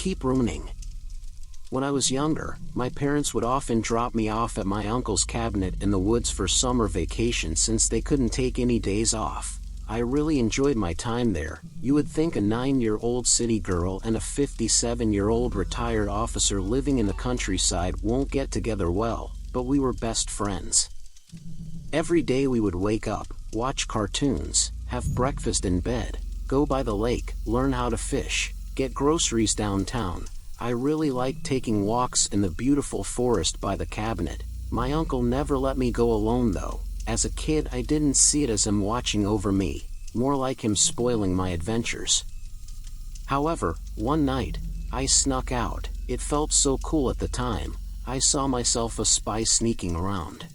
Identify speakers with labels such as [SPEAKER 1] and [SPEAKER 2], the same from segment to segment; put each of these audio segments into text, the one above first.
[SPEAKER 1] keep ruining. When I was younger, my parents would often drop me off at my uncle's cabinet in the woods for summer vacation since they couldn't take any days off. I really enjoyed my time there. You would think a 9-year-old city girl and a 57-year-old retired officer living in the countryside won't get together well, but we were best friends. Every day we would wake up, watch cartoons, have breakfast in bed, go by the lake, learn how to fish, get groceries downtown. I really liked taking walks in the beautiful forest by the cabinet. My uncle never let me go alone though. As a kid I didn't see it as him watching over me, more like him spoiling my adventures. However, one night, I snuck out. It felt so cool at the time. I saw myself a spy sneaking around.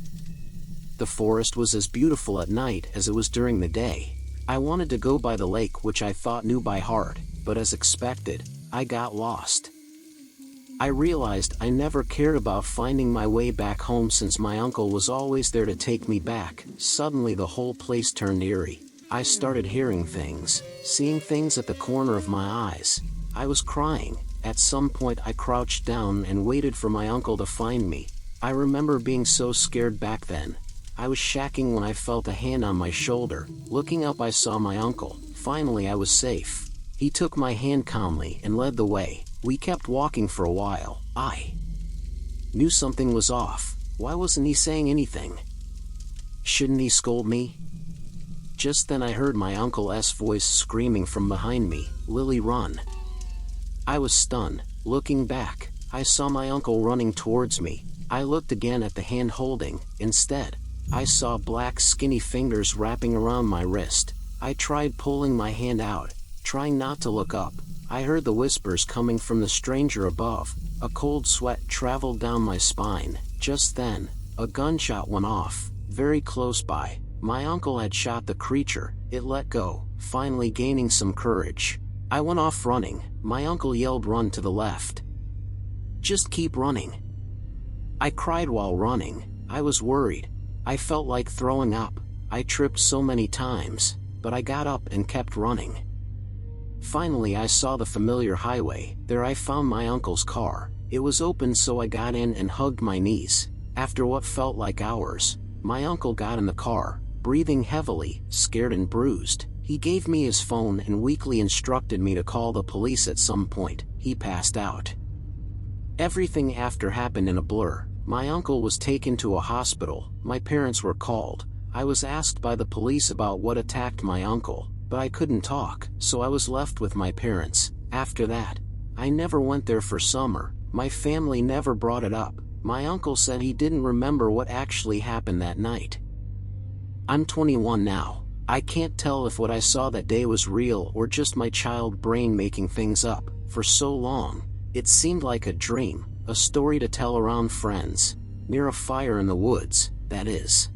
[SPEAKER 1] The forest was as beautiful at night as it was during the day. I wanted to go by the lake, which I thought knew by heart, but as expected, I got lost. I realized I never cared about finding my way back home since my uncle was always there to take me back. Suddenly the whole place turned eerie. I started hearing things, seeing things at the corner of my eyes. I was crying. At some point I crouched down and waited for my uncle to find me. I remember being so scared back then. I was shaking when I felt a hand on my shoulder. Looking up I saw my uncle. Finally I was safe. He took my hand calmly and led the way. We kept walking for a while. I knew something was off. Why wasn't he saying anything? Shouldn't he scold me? Just then I heard my uncle's voice screaming from behind me, "Lily, run!" I was stunned. Looking back, I saw my uncle running towards me. I looked again at the hand holding. Instead, I saw black skinny fingers wrapping around my wrist. I tried pulling my hand out, trying not to look up. I heard the whispers coming from the stranger above. A cold sweat traveled down my spine. Just then, a gunshot went off, very close by. My uncle had shot the creature. It let go, finally gaining some courage. I went off running. My uncle yelled, "Run to the left. Just keep running." I cried while running. I was worried. I felt like throwing up. I tripped so many times, but I got up and kept running. Finally I saw the familiar highway. There I found my uncle's car. It was open, so I got in and hugged my knees. After what felt like hours, my uncle got in the car, breathing heavily, scared and bruised. He gave me his phone and weakly instructed me to call the police at some point. He passed out. Everything after happened in a blur. My uncle was taken to a hospital. My parents were called. I was asked by the police about what attacked my uncle, but I couldn't talk, so I was left with my parents. After that, I never went there for summer. My family never brought it up. My uncle said he didn't remember what actually happened that night. I'm 21 now. I can't tell if what I saw that day was real or just my child brain making things up. For so long, it seemed like a dream, a story to tell around friends, near a fire in the woods, that is.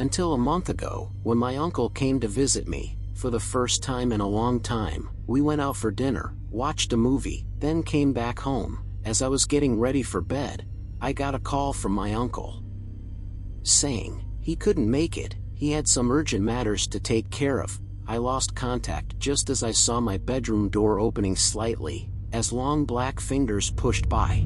[SPEAKER 1] Until a month ago, when my uncle came to visit me, for the first time in a long time. We went out for dinner, watched a movie, then came back home. As I was getting ready for bed, I got a call from my uncle, saying he couldn't make it. He had some urgent matters to take care of. I lost contact just as I saw my bedroom door opening slightly, as long black fingers pushed by.